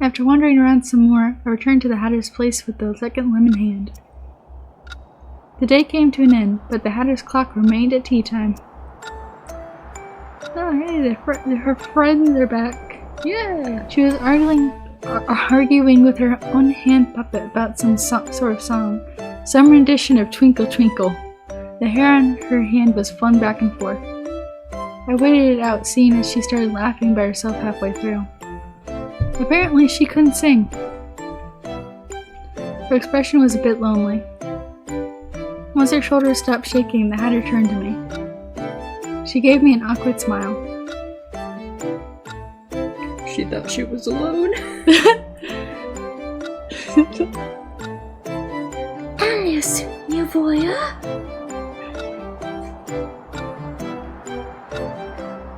After wandering around some more, I returned to the Hatter's place with the second limb in hand. The day came to an end, but the Hatter's clock remained at tea time. Oh, hey, her friends are back. Yeah! She was arguing with her own hand puppet about some sort of song. Some rendition of Twinkle Twinkle. The hair on her hand was flung back and forth. I waited it out, seeing as she started laughing by herself halfway through. Apparently, she couldn't sing. Her expression was a bit lonely. Once her shoulders stopped shaking, the Hatter turned to me. She gave me an awkward smile. She thought she was alone. Alice, you voyeur?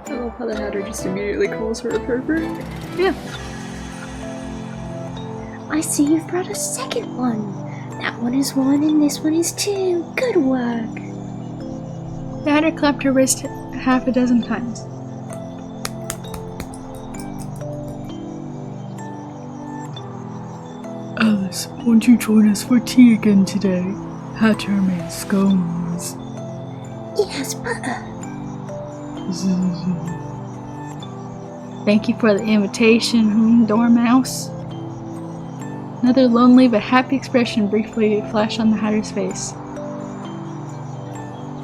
I love how the Hatter just immediately calls her a pervert. Yeah. I see you've brought a second one. That one is 1 and this one is 2. Good work. The Hatter clapped her wrist half a dozen times. Alice, won't you join us for tea again today? Hatter made scones. Yes, butter. Thank you for the invitation, Dormouse. Another lonely but happy expression briefly flashed on the Hatter's face.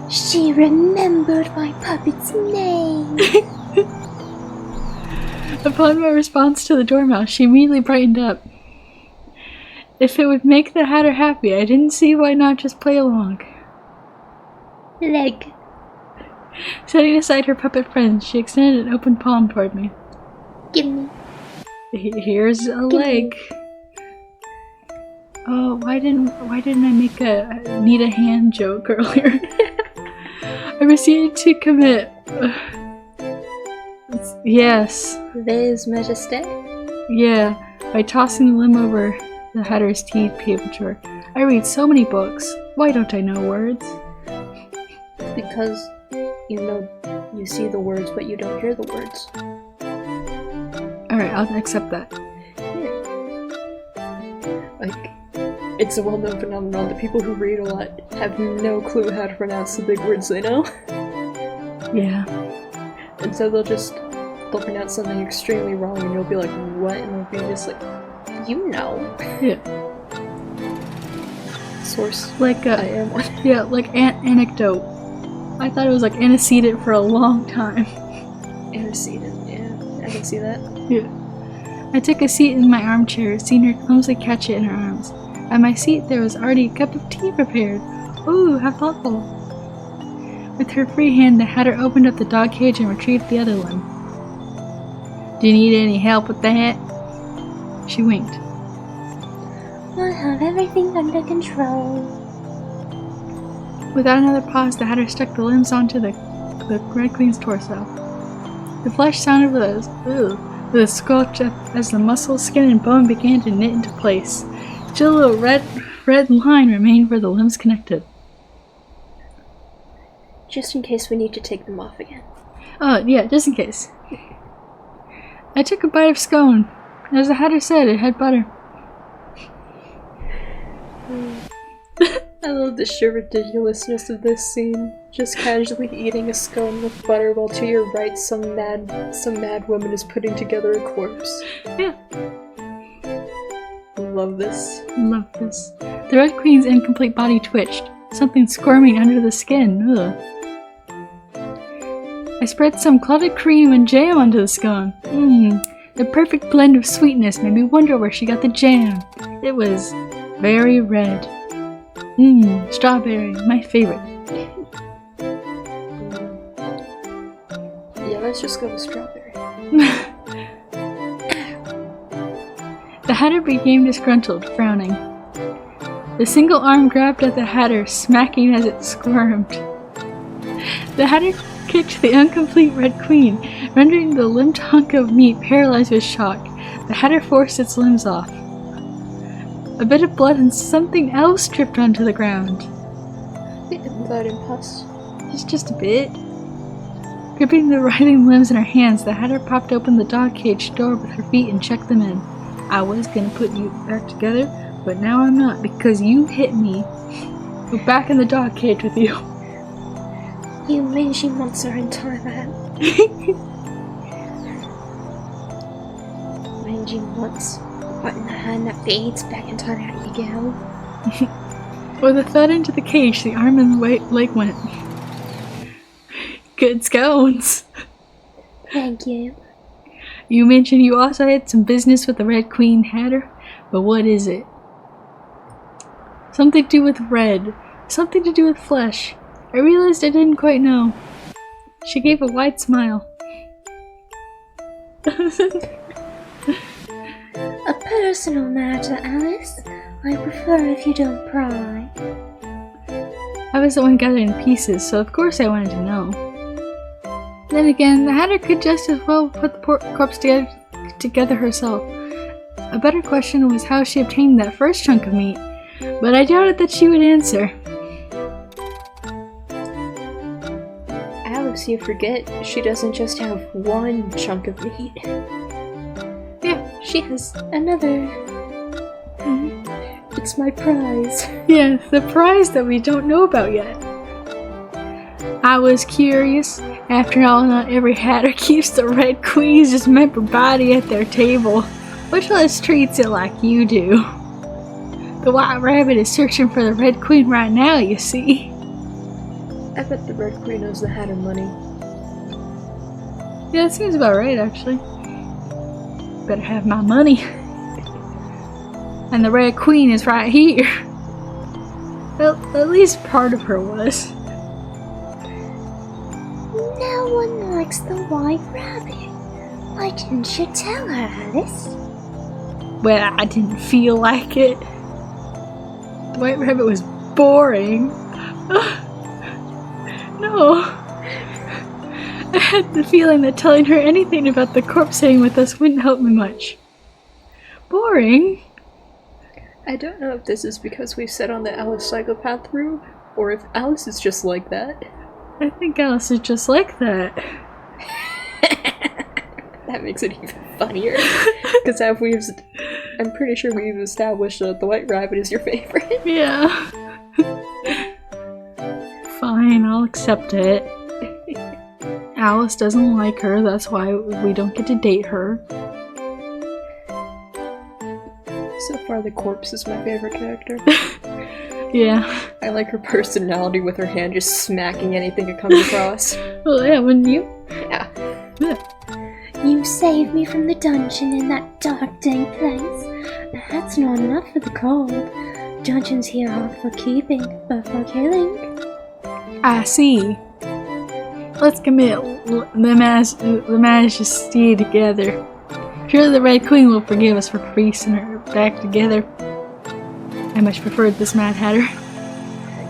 She remembered my puppet's name. Upon my response to the Dormouse, she immediately brightened up. If it would make the Hatter happy, I didn't see why not just play along. Leg. Setting aside her puppet friends, she extended an open palm toward me. Give me. Here's a leg. Oh, why didn't I make a need a hand joke earlier? I proceeded to commit. Yes. Vase Majesté? Yeah, by tossing the limb over the Hatter's tea table. I read so many books. Why don't I know words? Because you see the words, but you don't hear the words. Alright, I'll accept that. Like, it's a well-known phenomenon that people who read a lot have no clue how to pronounce the big words they know. Yeah. And so they'll pronounce something extremely wrong and you'll be like, what? And they'll be just like, you know. Yeah. Source. Like I am one. Yeah, like anecdote. I thought it was like antecedent for a long time. Antecedent, yeah. I can see that. Yeah. I took a seat in my armchair, seeing her clumsily catch it in her arms. At my seat there was already a cup of tea prepared. Ooh, how thoughtful. With her free hand, the Hatter opened up the dog cage and retrieved the other limb. Do you need any help with that? She winked. I have everything under control. Without another pause, the Hatter stuck the limbs onto the Red Queen's torso. The flesh sounded with a squelch as the muscle, skin, and bone began to knit into place. Still a red line remained where the limbs connected. Just in case we need to take them off again. Oh, yeah, just in case. I took a bite of scone. As the Hatter said, it had butter. I love the sheer ridiculousness of this scene. Just casually eating a scone with butter while to your right some mad woman is putting together a corpse. Yeah. Love this. Love this. The Red Queen's incomplete body twitched, something squirming under the skin. Ugh. I spread some clotted cream and jam onto the scone. The perfect blend of sweetness made me wonder where she got the jam. It was very red. Strawberry, my favorite. Yeah, let's just go with strawberry. The Hatter became disgruntled, frowning. The single arm grabbed at the Hatter, smacking as it squirmed. The Hatter kicked the incomplete Red Queen, rendering the limped hunk of meat paralyzed with shock. The Hatter forced its limbs off. A bit of blood and something else dripped onto the ground. Blood and pus. Just a bit. Gripping the writhing limbs in her hands, the Hatter popped open the dog cage door with her feet and checked them in. I was gonna put you back together, but now I'm not because you hit me. We're back in the dog cage with you. You mangy monster in Thailand. Mangy monster. What in the hand that feeds back in Thailand you go. With a thud into the cage, the arm and the leg went. Good scones. Thank you. You mentioned you also had some business with the Red Queen Hatter, but what is it? Something to do with red. Something to do with flesh. I realized I didn't quite know. She gave a wide smile. A personal matter, Alice. I prefer if you don't pry. I was the one gathering the pieces, so of course I wanted to know. Then again, the Hatter could just as well put the corpse together herself. A better question was how she obtained that first chunk of meat, but I doubted that she would answer. Alice, you forget, she doesn't just have one chunk of meat. Yeah. She has another. It's my prize. Yeah, the prize that we don't know about yet. I was curious. After all, not every Hatter keeps the Red Queen's dismembered body at their table, much less treats it like you do. The White Rabbit is searching for the Red Queen right now, you see. I bet the Red Queen owes the Hatter money. Yeah, that seems about right, actually. Better have my money. And the Red Queen is right here. Well, at least part of her was. No one likes the White Rabbit. Why didn't you tell her, Alice? Well, I didn't feel like it. The White Rabbit was boring. No. I had the feeling that telling her anything about the corpse staying with us wouldn't help me much. Boring? I don't know if this is because we've sat on the Alice psychopath route, or if Alice is just like that. I think Alice is just like that. That makes it even funnier. Because I'm pretty sure we've established that the White Rabbit is your favorite. Yeah. Fine, I'll accept it. Alice doesn't like her, that's why we don't get to date her. So far, the corpse is my favorite character. Yeah. I like her personality with her hand just smacking anything it comes across. Well, yeah, wouldn't you? Yeah. You saved me from the dungeon in that dark, dank place. But that's not enough for the cold. Dungeons here aren't for keeping, but for killing. I see. Let's commit the majesty together. Surely the Red Queen will forgive us for piecing her back together. I much preferred this Mad Hatter.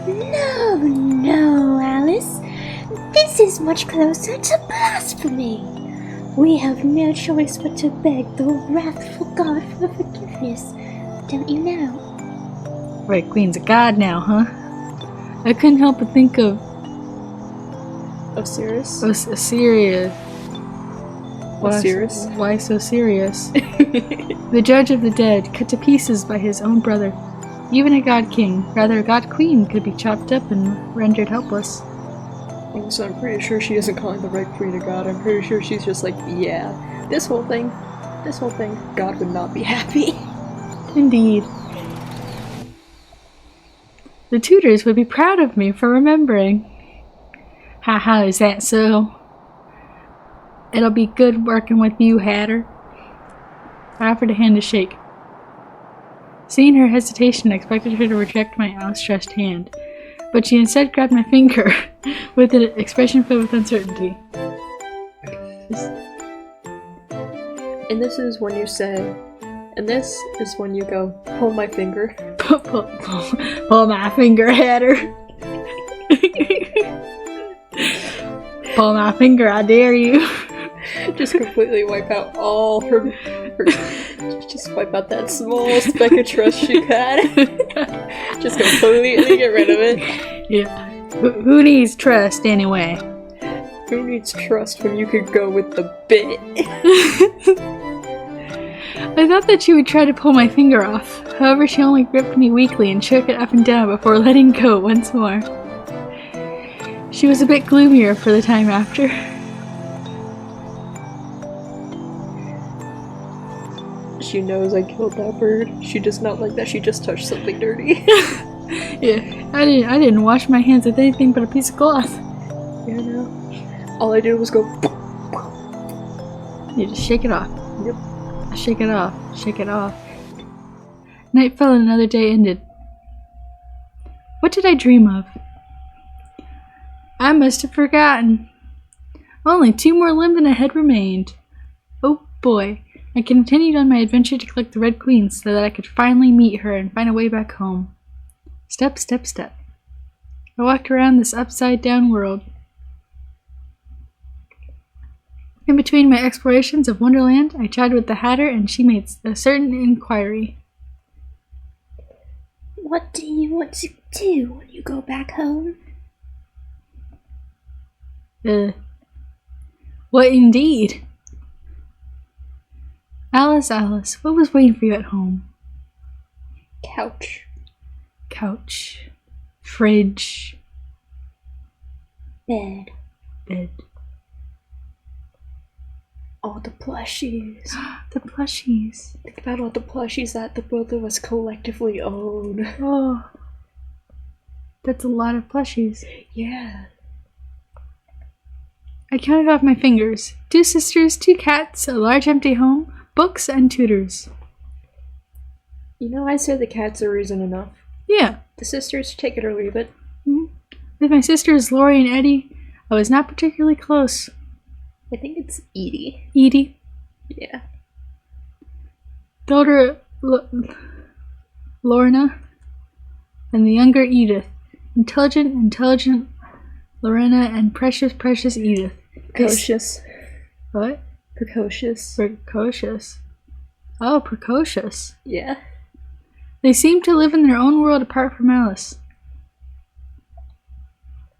No, Alice. This is much closer to blasphemy. We have no choice but to beg the wrathful God for forgiveness. Don't you know? Red Queen's a god now, huh? I couldn't help but think of Osiris? Assyria. Osiris? Why so serious? The judge of the dead, cut to pieces by his own brother. Even a god king, rather a god queen, could be chopped up and rendered helpless. So I'm pretty sure she isn't calling the Red Queen a god. I'm pretty sure she's just like, yeah, this whole thing, God would not be happy. Indeed. The tutors would be proud of me for remembering. Haha, is that so? It'll be good working with you, Hatter. I offered a hand to shake. Seeing her hesitation, I expected her to reject my outstretched hand, but she instead grabbed my finger with an expression filled with uncertainty. And this is when you say, and this is when you go, pull my finger. Pull my finger, Hatter. Pull my finger, I dare you. Just completely wipe out all her just wipe out that small speck of trust she had. Just completely get rid of it. Yeah. Who needs trust anyway? Who needs trust when you could go with the bit? I thought that she would try to pull my finger off. However, she only gripped me weakly and shook it up and down before letting go once more. She was a bit gloomier for the time after. She knows I killed that bird. She does not like that she just touched something dirty. Yeah, I didn't wash my hands with anything but a piece of cloth. Yeah, no. All I did was go. You just shake it off. Yep. Shake it off. Shake it off. Night fell and another day ended. What did I dream of? I must have forgotten. Only 2 more limbs and a head remained. Oh boy. I continued on my adventure to collect the Red Queen so that I could finally meet her and find a way back home. Step, step, step. I walked around this upside-down world. In between my explorations of Wonderland, I chatted with the Hatter and she made a certain inquiry. What do you want to do when you go back home? What indeed? Alice, Alice, what was waiting for you at home? Couch. Couch. Fridge. Bed. Bed. All the plushies. The plushies. Think about all the plushies that the both of us collectively own. Oh. That's a lot of plushies. Yeah. I counted off my fingers. 2 sisters, 2 cats, a large empty home, books, and tutors. You know, I said the cats are reason enough. Yeah. The sisters, take it or leave it. With my sisters, Lori and Eddie, I was not particularly close. I think it's Edie. Edie. Yeah. The older Lorna, and the younger Edith. Intelligent Lorena, and precious Edith. Precocious. What? Precocious. Precocious. Oh, precocious. Yeah. They seemed to live in their own world apart from Alice.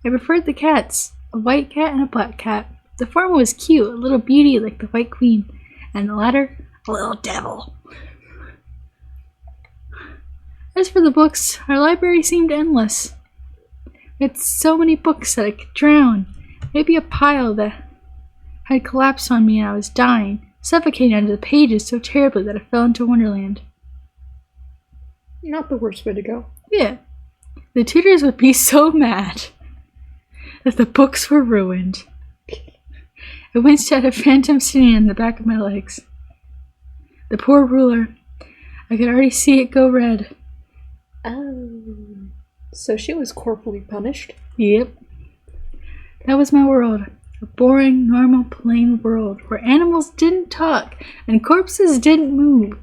I preferred the cats, a white cat and a black cat. The former was cute, a little beauty like the White Queen, and the latter, a little devil. As for the books, our library seemed endless. We had so many books that I could drown. Maybe a pile that had collapsed on me and I was dying, suffocating under the pages so terribly that I fell into Wonderland. Not the worst way to go. Yeah. The tutors would be so mad that the books were ruined. I winced at a phantom sitting in the back of my legs. The poor ruler. I could already see it go red. Oh. So she was corporally punished? Yep. That was my world. A boring, normal, plain world where animals didn't talk and corpses didn't move.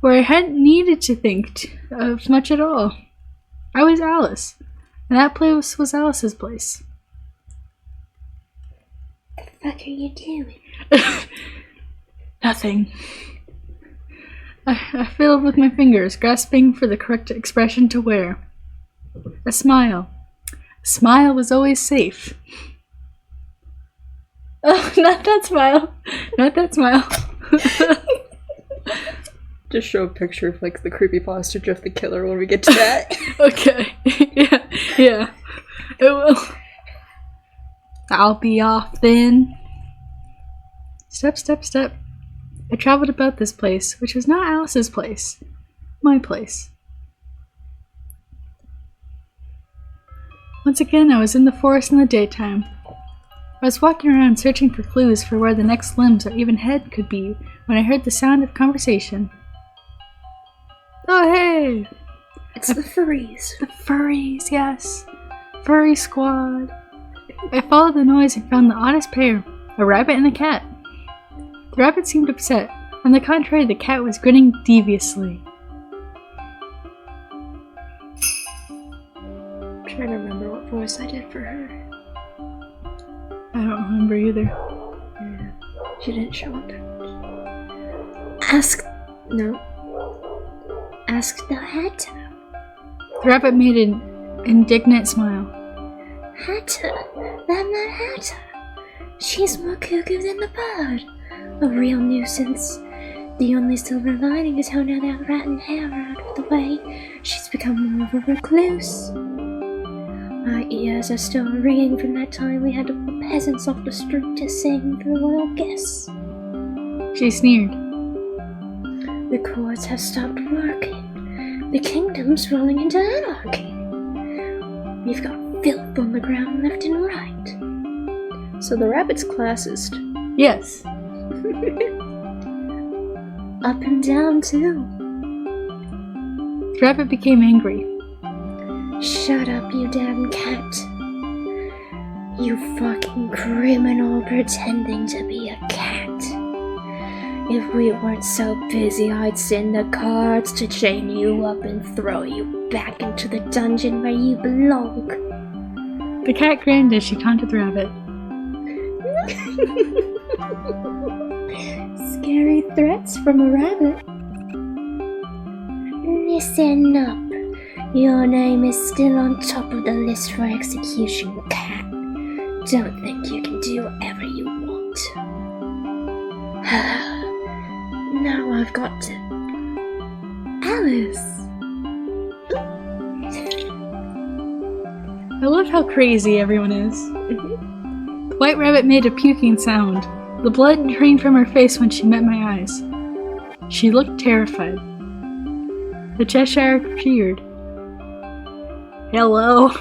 Where I hadn't needed to think of much at all. I was Alice, and that place was Alice's place. What the fuck are you doing? Nothing. I fiddled with my fingers, grasping for the correct expression to wear. A smile. A smile was always safe. Oh, not that smile. Not that smile. Just show a picture of like the creepypasta Jeff the Killer when we get to that. Okay. Yeah. It will. I'll be off then. Step, step, step. I traveled about this place, which was not Alice's place. My place. Once again, I was in the forest in the daytime. I was walking around searching for clues for where the next limbs or even head could be when I heard the sound of conversation. Oh, hey! It's the furries. The furries, yes. Furry squad. I followed the noise and found the oddest pair, a rabbit and a cat. The rabbit seemed upset. On the contrary, the cat was grinning deviously. I'm trying to remember what voice I did for her. I don't remember either. Yeah. She didn't show up. Ask the Hatter. The rabbit made an indignant smile. Hatter? I'm not Hatter. She's more cuckoo than the bird. A real nuisance. The only silver lining is how now that rat and hare are out of the way, she's become more of a recluse. My ears are still ringing from that time we had to pull peasants off the street to sing for the royal guests. She sneered. The courts have stopped working. The kingdom's rolling into anarchy. We've got filth on the ground left and right. So the rabbit's classist. Yes. Up and down, too. The rabbit became angry. Shut up, you damn cat. You fucking criminal pretending to be a cat. If we weren't so busy, I'd send the guards to chain you up and throw you back into the dungeon where you belong. The cat grinned as she taunted the rabbit. Scary threats from a rabbit. Listen up. Your name is still on top of the list for execution, cat. Don't think you can do whatever you want. Now I've got to... Alice! I love how crazy everyone is. The white rabbit made a puking sound. The blood drained from her face when she met my eyes. She looked terrified. The Cheshire cheered. Hello?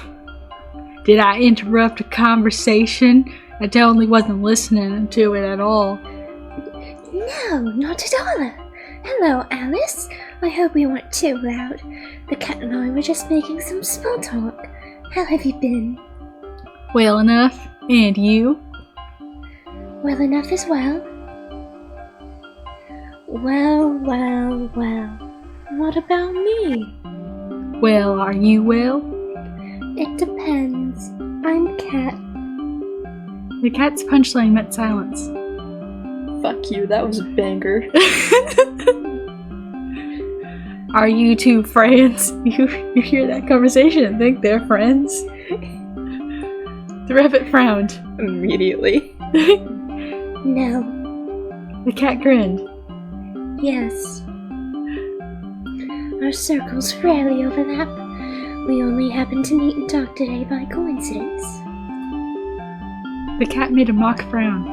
Did I interrupt a conversation? I totally wasn't listening to it at all. No, not at all. Hello, Alice. I hope we weren't too loud. The cat and I were just making some small talk. How have you been? Well enough. And you? Well enough as well. Well. What about me? Well, are you well? It depends. I'm cat. The cat's punchline met silence. Fuck you, that was a banger. Are you two friends? You hear that conversation and think they're friends? The rabbit frowned. Immediately. No. The cat grinned. Yes. Our circles rarely overlap. We only happened to meet and talk today by coincidence. The cat made a mock frown.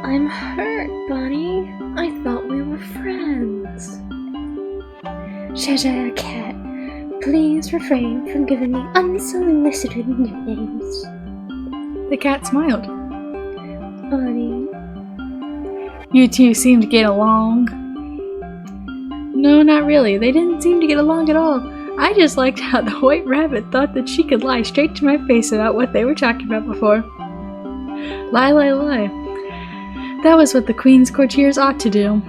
I'm hurt, Bunny. I thought we were friends. Cheshire Cat, please refrain from giving me unsolicited nicknames. The cat smiled. Bunny. You two seem to get along. No, not really. They didn't seem to get along at all. I just liked how the white rabbit thought that she could lie straight to my face about what they were talking about before. Lie. That was what the Queen's courtiers ought to do.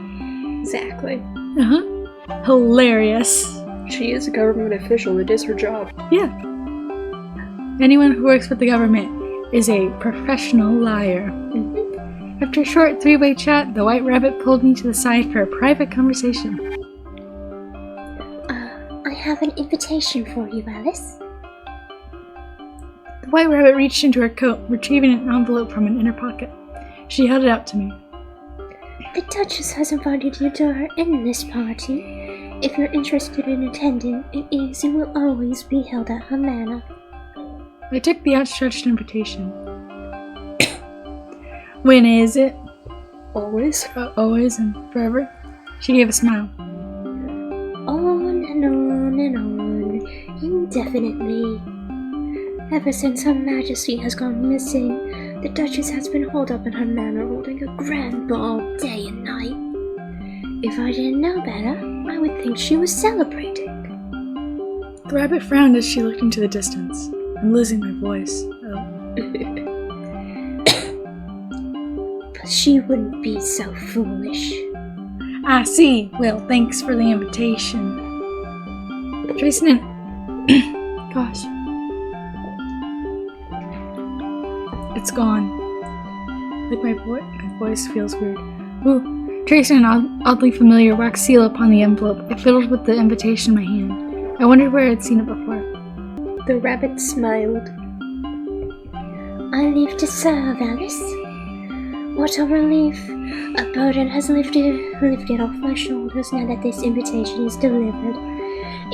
Exactly. Uh-huh. Hilarious. She is a government official. It is her job. Yeah. Anyone who works with the government is a professional liar. After a short three-way chat, the white rabbit pulled me to the side for a private conversation. I have an invitation for you, Alice. The white rabbit reached into her coat, retrieving an envelope from an inner pocket. She held it out to me. The Duchess has invited you to her endless party. If you're interested in attending, it is and will always be held at her manor. I took the outstretched invitation. When is it? Always. Always and forever? She gave a smile. On and on and on, indefinitely. Ever since Her Majesty has gone missing, the Duchess has been holed up in her manor holding a grand ball day and night. If I didn't know better, I would think she was celebrating. The rabbit frowned as she looked into the distance. I'm losing my voice. Oh. But she wouldn't be so foolish. I see. Well, thanks for the invitation. Tracing in. Gosh. It's gone. Like my voice feels weird. Ooh. Tracing an oddly familiar wax seal upon the envelope. It fiddled with the invitation in my hand. I wondered where I'd seen it before. The rabbit smiled. I leave to serve, Alice. What a relief. A burden has lifted off my shoulders now that this invitation is delivered.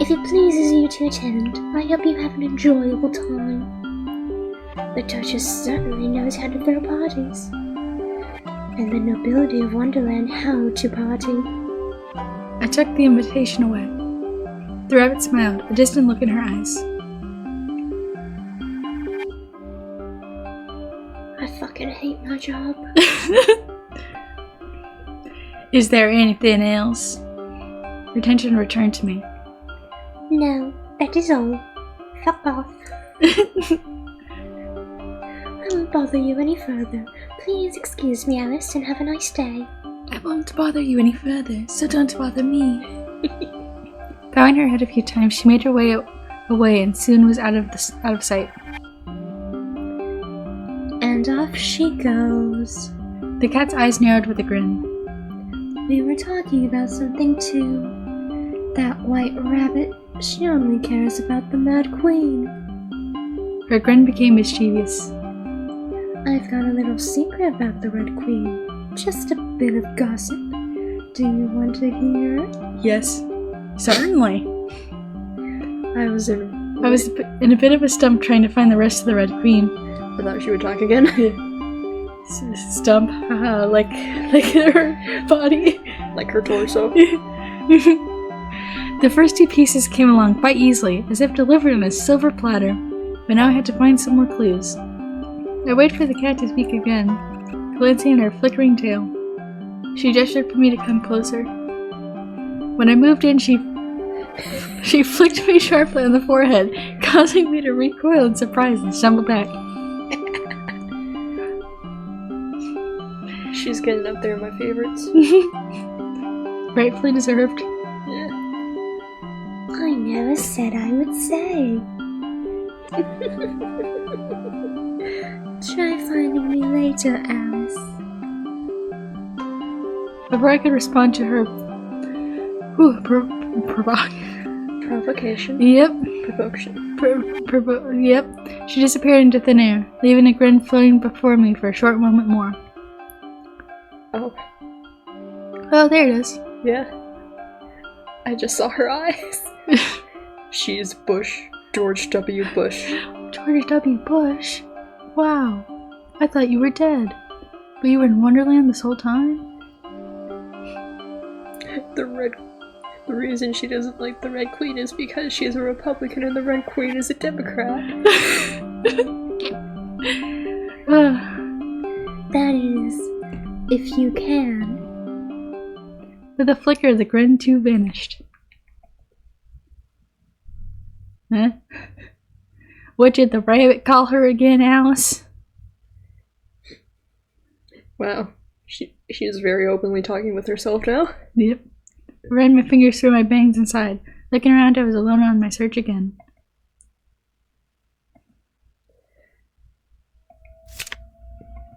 If it pleases you to attend, I hope you have an enjoyable time. The Duchess certainly knows how to throw parties. And the nobility of Wonderland how to party. I tucked the invitation away. The rabbit smiled, a distant look in her eyes. I fucking hate my job. Is there anything else? Her attention returned to me. No, that is all. Fuck off. I won't bother you any further. Please excuse me, Alice, and have a nice day. I won't bother you any further, so don't bother me. Bowing her head a few times, she made her way away and soon was out of sight. And off she goes. The cat's eyes narrowed with a grin. We were talking about something too. That white rabbit, she only cares about the Mad Queen. Her grin became mischievous. I've got a little secret about the Red Queen. Just a bit of gossip. Do you want to hear? Yes, certainly. I was in a bit of a stump trying to find the rest of the Red Queen. I thought she would talk again. Stump, like her body. Like her torso. The first two pieces came along quite easily, as if delivered on a silver platter, but now I had to find some more clues. I waited for the cat to speak again, glancing at her flickering tail. She gestured for me to come closer. When I moved in, she flicked me sharply on the forehead, causing me to recoil in surprise and stumble back. She's getting up there in my favorites. Rightfully deserved. Yeah. I never said I would say. Try finding me later, Alice. Before I could respond to her Provocation. Yep. Provocation. Yep. She disappeared into thin air, leaving a grin floating before me for a short moment more. Oh. Oh, there it is. Yeah. I just saw her eyes. She's Bush. George W. Bush. George W. Bush? Wow. I thought you were dead. But you were in Wonderland this whole time? The reason she doesn't like the Red Queen is because she's a Republican and the Red Queen is a Democrat. That is, if you can. With a flicker, the grin too vanished. Huh? What did the rabbit call her again, Alice? Wow. She is very openly talking with herself now. Yep. I ran my fingers through my bangs and sighed. Looking around, I was alone on my search again.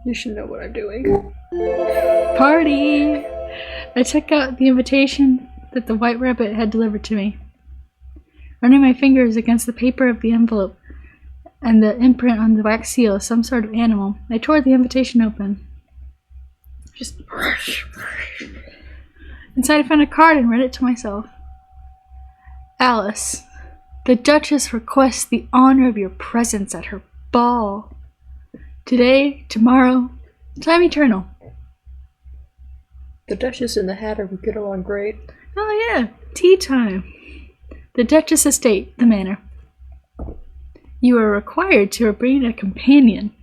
You should know what I'm doing. Party! I took out the invitation that the white rabbit had delivered to me. Running my fingers against the paper of the envelope and the imprint on the wax seal of some sort of animal, I tore the invitation open. Just inside I found a card and read it to myself. Alice, the Duchess requests the honor of your presence at her ball. Today, tomorrow, time eternal. The Duchess and the Hatter would get along great. Oh yeah, tea time. The Duchess estate, the manor. You are required to bring a companion.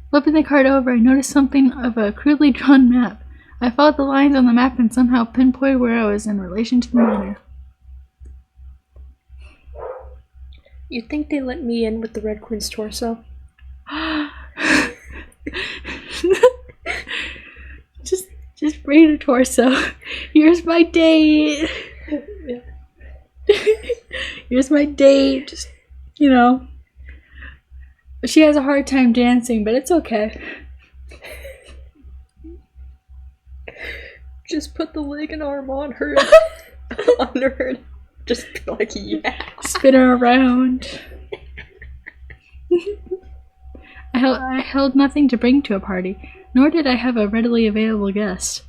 Flipping the card over, I noticed something of a crudely drawn map. I followed the lines on the map and somehow pinpointed where I was in relation to the manor. You'd think they let me in with the Red Queen's torso? Just bring her torso. Here's my date. Yeah. Here's my date. Just, you know. She has a hard time dancing, but it's okay. Just put the leg and arm on her. Under her. Just be like, yeah. Spin her around. I held nothing to bring to a party, nor did I have a readily available guest.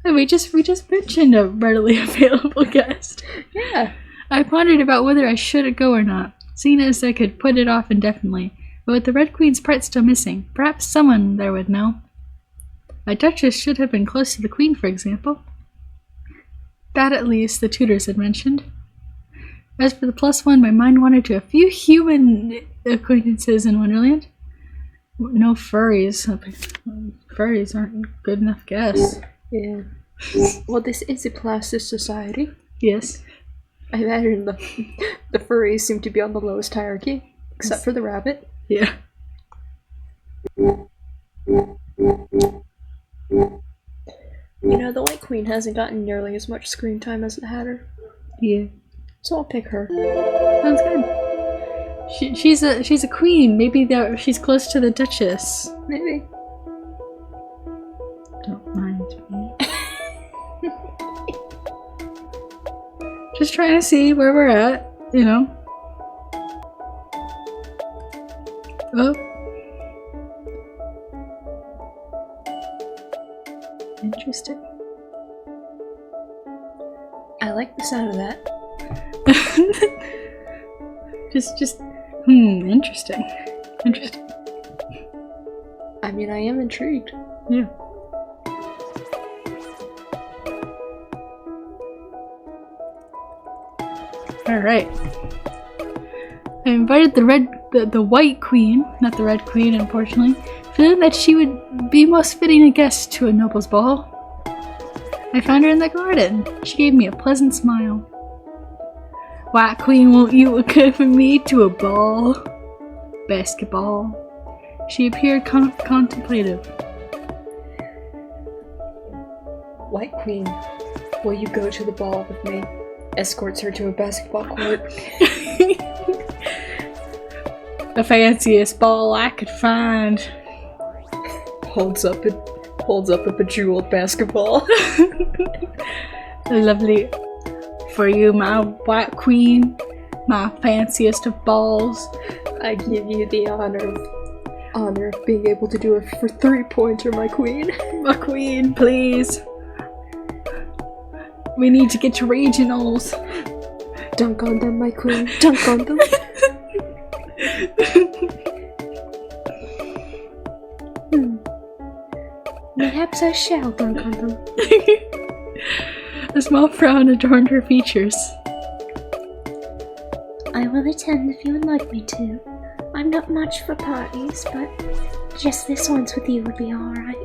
Hey, we just mentioned a readily available guest. Yeah. I pondered about whether I should go or not, seeing as I could put it off indefinitely, but with the Red Queen's part still missing, perhaps someone there would know. A duchess should have been close to the Queen, for example. That, at least, the tutors had mentioned. As for the +1, my mind wandered to a few human acquaintances in Wonderland. No furries. Furries aren't a good enough guess. Yeah. Well, this is a plastic society. Yes. I imagine the furries seem to be on the lowest hierarchy, except for the rabbit. Yeah. You know, the White Queen hasn't gotten nearly as much screen time as the Hatter. Yeah. So I'll pick her. Sounds good. She's a queen. Maybe she's close to the Duchess. Maybe. Don't mind me. Just trying to see where we're at, you know. Oh. Interesting. I like the sound of that. Interesting. Interesting. I mean, I am intrigued. Yeah. Alright. I invited the White Queen, not the Red Queen, unfortunately, feeling that she would be most fitting a guest to a noble's ball. I found her in the garden. She gave me a pleasant smile. White Queen, won't you accompany me to a ball? Basketball. She appeared contemplative. White Queen, will you go to the ball with me? Escorts her to a basketball court. The fanciest ball I could find. Holds up a bejeweled basketball. Lovely. For you, my White Queen, my fanciest of balls. I give you the honor of being able to do a 3-pointer, my queen. My queen, please. We need to get to regionals. Dunk on them, my queen. Dunk on them. Perhaps I shall dunk on them. A small frown adorned her features. I will attend if you would like me to. I'm not much for parties, but just this once with you would be alright.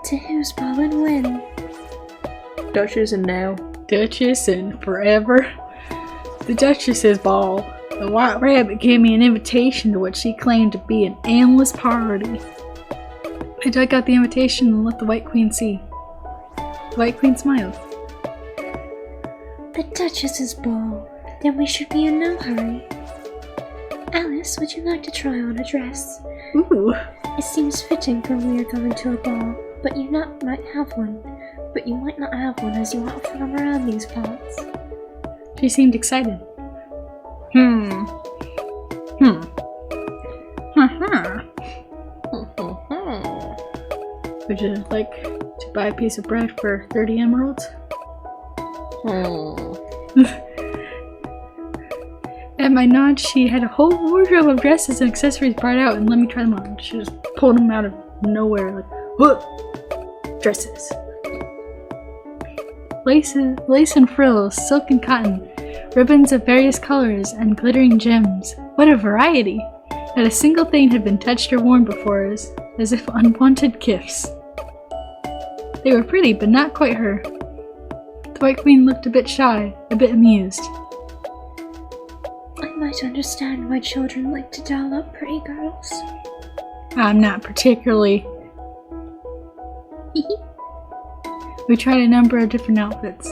To whose ball and when? Duchess and now. Duchess and forever. The Duchess's ball. The White Rabbit gave me an invitation to what she claimed to be an endless party. I dug out the invitation and let the White Queen see. The White Queen smiled. The Duchess's ball. Then we should be in no hurry. Alice, would you like to try on a dress? Ooh. It seems fitting for when we are going to a ball, but you might have one. But you might not have one as you aren't from around these parts. She seemed excited. Would you like to buy a piece of bread for 30 emeralds? At my nod, she had a whole wardrobe of dresses and accessories brought out and let me try them on. She just pulled them out of nowhere, like, whoa! Dresses. Lace and frills, silk and cotton, ribbons of various colors, and glittering gems. What a variety! Not a single thing had been touched or worn before, as if unwanted gifts. They were pretty, but not quite her. The White Queen looked a bit shy, a bit amused. I might understand why children like to doll up pretty girls. I'm not particularly. We tried a number of different outfits.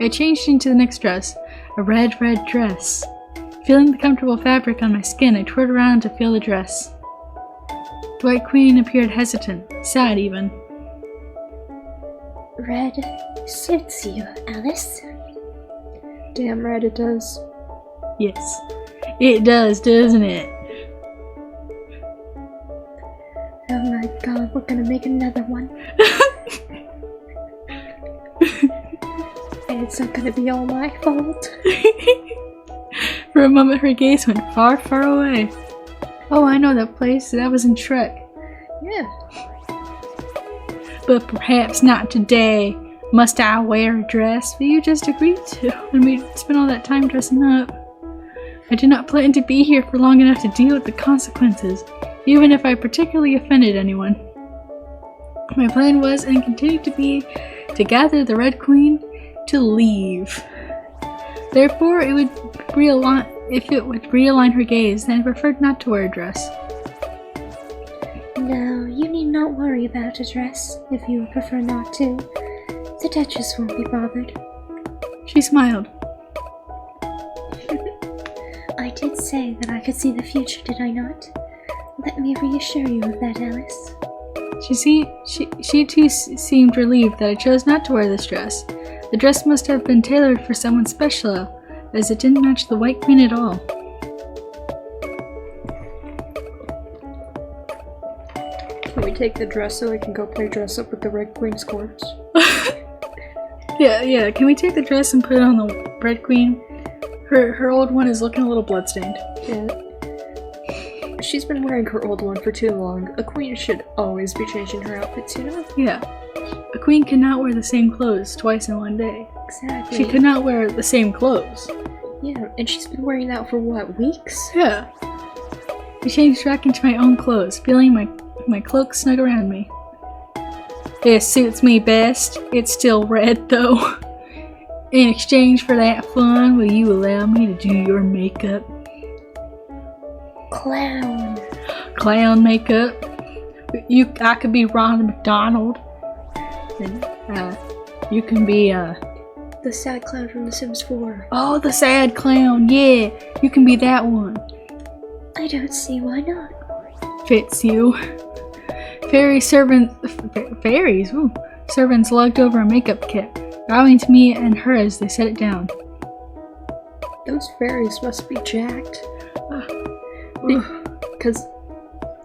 I changed into the next dress, a red dress. Feeling the comfortable fabric on my skin, I twirled around to feel the dress. The White Queen appeared hesitant, sad even. Red suits you, Alice. Damn right it does. Yes, it does, doesn't it? Oh my god, we're gonna make another one. And it's not gonna be all my fault. For a moment her gaze went far, far away. Oh, I know that place. That was in Shrek. Yeah. But perhaps not today. Must I wear a dress? Will you just agree to? And we spent all that time dressing up. I did not plan to be here for long enough to deal with the consequences, even if I particularly offended anyone. My plan was, and continued to be, to gather the Red Queen to leave. Therefore, if it would realign her gaze, then I preferred not to wear a dress. No, you need not worry about a dress, if you would prefer not to. The Duchess won't be bothered. She smiled. I did say that I could see the future, did I not? Let me reassure you of that, Alice. She too seemed relieved that I chose not to wear this dress. The dress must have been tailored for someone special, as it didn't match the White Queen at all. Can we take the dress so we can go play dress up with the Red Queen's corpse? Yeah, can we take the dress and put it on the Red Queen? Her old one is looking a little bloodstained. Yeah. She's been wearing her old one for too long. A queen should always be changing her outfits, you know? Yeah. A queen cannot wear the same clothes twice in one day. Exactly. She could not wear the same clothes. Yeah, and she's been wearing that for what, weeks? Yeah. I changed back into my own clothes, feeling my cloak snug around me. It suits me best. It's still red, though. In exchange for that fun, will you allow me to do your makeup? Clown. Clown makeup? I could be Ronald McDonald. And, you can be, the sad clown from The Sims 4. Oh, the sad clown, yeah! You can be that one. I don't see why not. Fits you. Fairies, ooh. Servants lugged over a makeup kit, bowing to me and her as they set it down. Those fairies must be jacked. Because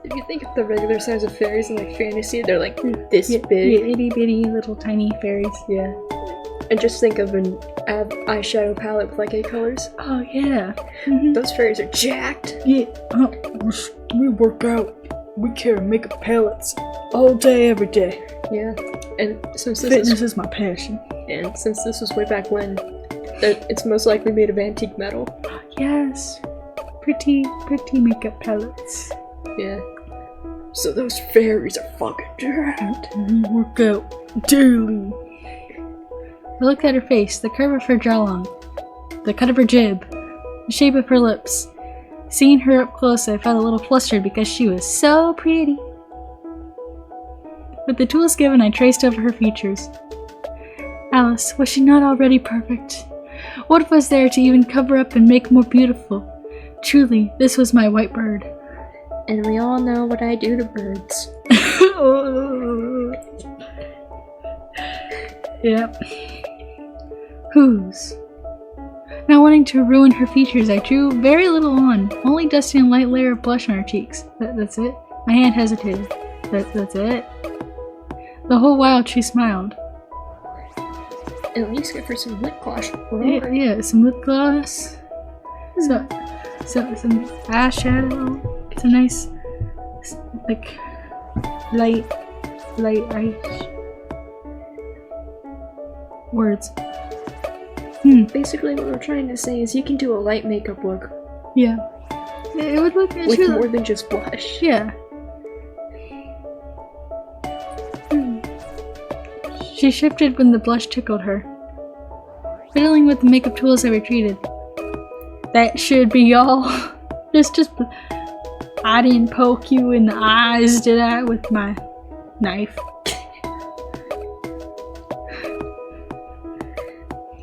if you think of the regular size of fairies in like fantasy, they're like this big. Yeah, itty bitty little tiny fairies, yeah. And just think of an eyeshadow palette with like 8 colors. Oh yeah. Those fairies are jacked. Yeah. We work out. We carry makeup palettes all day, every day. Yeah. And since fitness is my passion. And since this was way back when, it's most likely made of antique metal. Yes. Pretty makeup palettes. Yeah. So those fairies are fucking jacked. We work out daily. I looked at her face, the curve of her jawline, the cut of her jib, the shape of her lips. Seeing her up close, I felt a little flustered because she was so pretty. With the tools given, I traced over her features. Alice, was she not already perfect? What was there to even cover up and make more beautiful? Truly, this was my white bird. And we all know what I do to birds. Yep. Whose? Not wanting to ruin her features, I drew very little on, only dusting a light layer of blush on her cheeks. That's it? My hand hesitated. That's it? The whole while she smiled. At least give her some lip gloss. Yeah, some lip gloss. Some eyeshadow. It's a nice, like, light eyes. Words. Basically what we're trying to say is you can do a light makeup look. Yeah. It would look with more than just blush. Yeah. She shifted when the blush tickled her. Fiddling with the makeup tools, I retreated. That should be all. Just I didn't poke you in the eyes, did I, with my knife?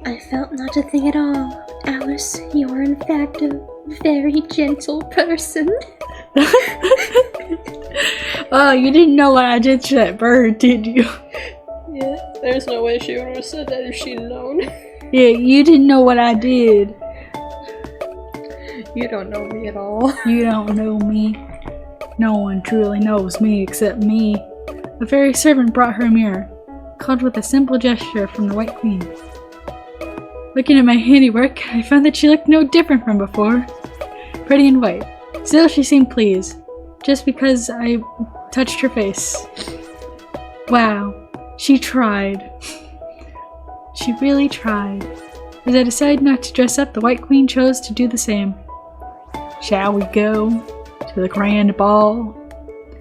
I felt not a thing at all. Alice, you are in fact a very gentle person. Oh, you didn't know what I did to that bird, did you? Yeah, there's no way she would have said that if she'd known. Yeah, you didn't know what I did. You don't know me at all. You don't know me. No one truly knows me except me. A fairy servant brought her a mirror, called with a simple gesture from the White Queen. Looking at my handiwork, I found that she looked no different from before. Pretty and white. Still, she seemed pleased, just because I touched her face. Wow, she tried. She really tried. As I decided not to dress up, the White Queen chose to do the same. Shall we go to the grand ball?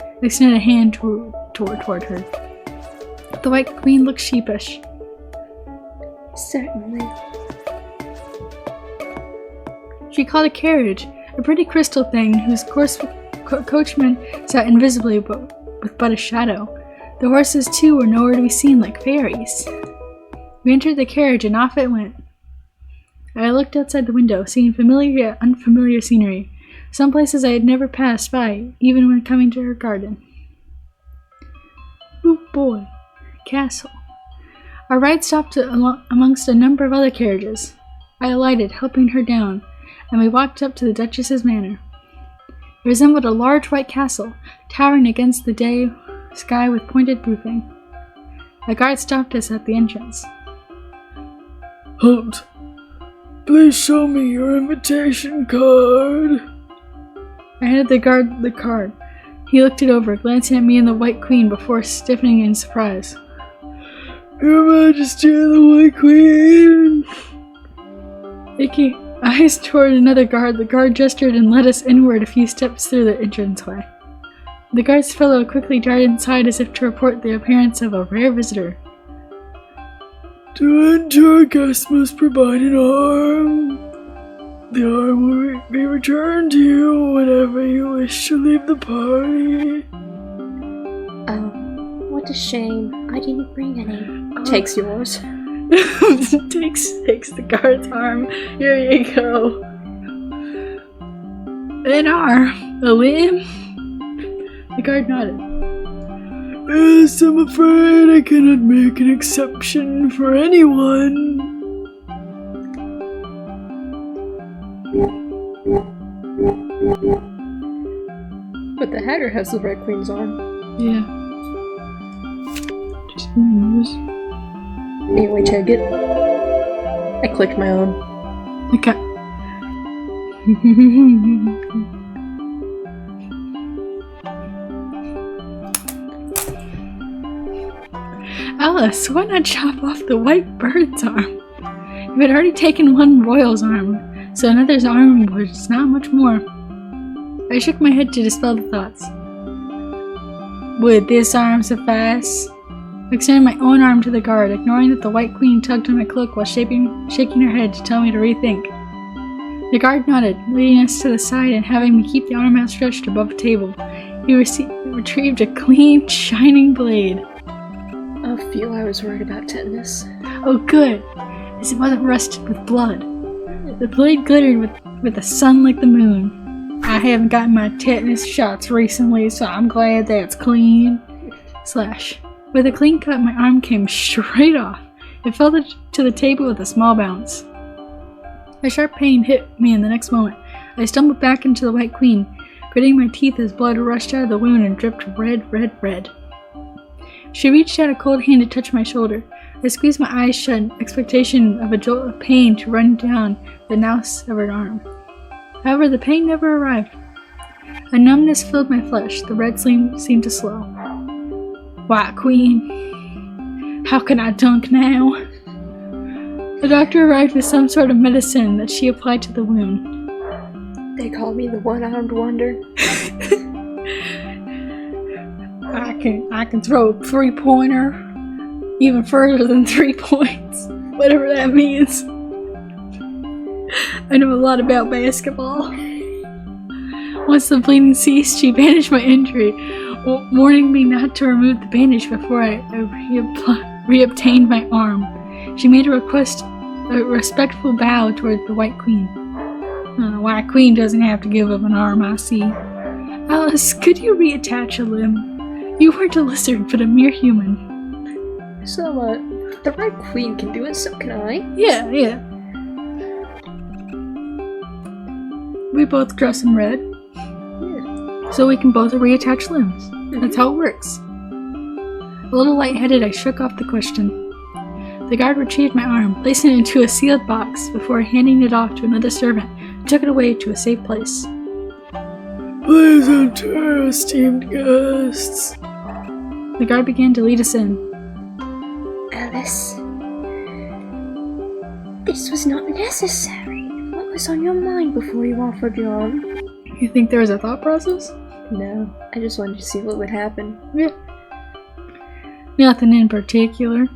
I extended a hand toward her. The White Queen looked sheepish. Certainly. She called a carriage, a pretty crystal thing whose coachman sat invisibly with but a shadow. The horses, too, were nowhere to be seen like fairies. We entered the carriage and off it went. I looked outside the window, seeing familiar yet unfamiliar scenery. Some places I had never passed by, even when coming to her garden. Oh boy. Castle. Our ride stopped amongst a number of other carriages. I alighted, helping her down, and we walked up to the Duchess's manor. It resembled a large white castle, towering against the day sky with pointed roofing. A guard stopped us at the entrance. Halt! Please show me your invitation card. I handed the guard the card. He looked it over, glancing at me and the White Queen before stiffening in surprise. Your Majesty of the White Queen! Making eyes toward another guard, the guard gestured and led us inward a few steps through the entranceway. The guard's fellow quickly darted inside as if to report the appearance of a rare visitor. To enter, a guest must provide an arm. The arm will be returned to you whenever you wish to leave the party. Oh, what a shame. I didn't bring any. Takes yours. takes the guard's arm. Here you go. An arm. A limb? The guard nodded. Yes, I'm afraid I cannot make an exception for anyone. But the Hatter has the Red Queen's arm. Yeah. Just news. Anyway, take it. I clicked my own. Okay. Alice, why not chop off the white bird's arm? You had already taken one royal's arm, so another's arm was not much more. I shook my head to dispel the thoughts. Would this arm suffice? I extended my own arm to the guard, ignoring that the White Queen tugged on my cloak while shaking her head to tell me to rethink. The guard nodded, leading us to the side and having me keep the arm outstretched above the table. He retrieved a clean, shining blade. I feel I was worried about tetanus. Oh good, as it wasn't rusted with blood. The blade glittered with the sun like the moon. I haven't gotten my tetanus shots recently, so I'm glad that it's clean. Slash. With a clean cut, my arm came straight off. It fell to the table with a small bounce. A sharp pain hit me in the next moment. I stumbled back into the White Queen, gritting my teeth as blood rushed out of the wound and dripped red. She reached out a cold hand to touch my shoulder. I squeezed my eyes shut in expectation of a jolt of pain to run down the now severed arm. However, the pain never arrived. A numbness filled my flesh. The red seemed to slow. White Queen, how can I dunk now? The doctor arrived with some sort of medicine that she applied to the wound. They call me the one-armed wonder. I can throw a three-pointer even further than 3 points, whatever that means. I know a lot about basketball. Once the bleeding ceased, she bandaged my injury, warning me not to remove the bandage before I reobtained my arm. She made a respectful bow toward the White Queen. The White Queen doesn't have to give up an arm, I see. Alice, could you reattach a limb? You weren't a lizard, but a mere human. So, the Red Queen can do it, so can I. Yeah. We both dress in red. Yeah. so we can both reattach limbs. That's how it works. A little lightheaded, I shook off the question. The guard retrieved my arm, placing it into a sealed box before handing it off to another servant who took it away to a safe place. Please enter, esteemed guests. The guard began to lead us in. Alice, this was not necessary. What was on your mind before you offered your arm? You think there was a thought process? No, I just wanted to see what would happen. Yeah. Nothing in particular.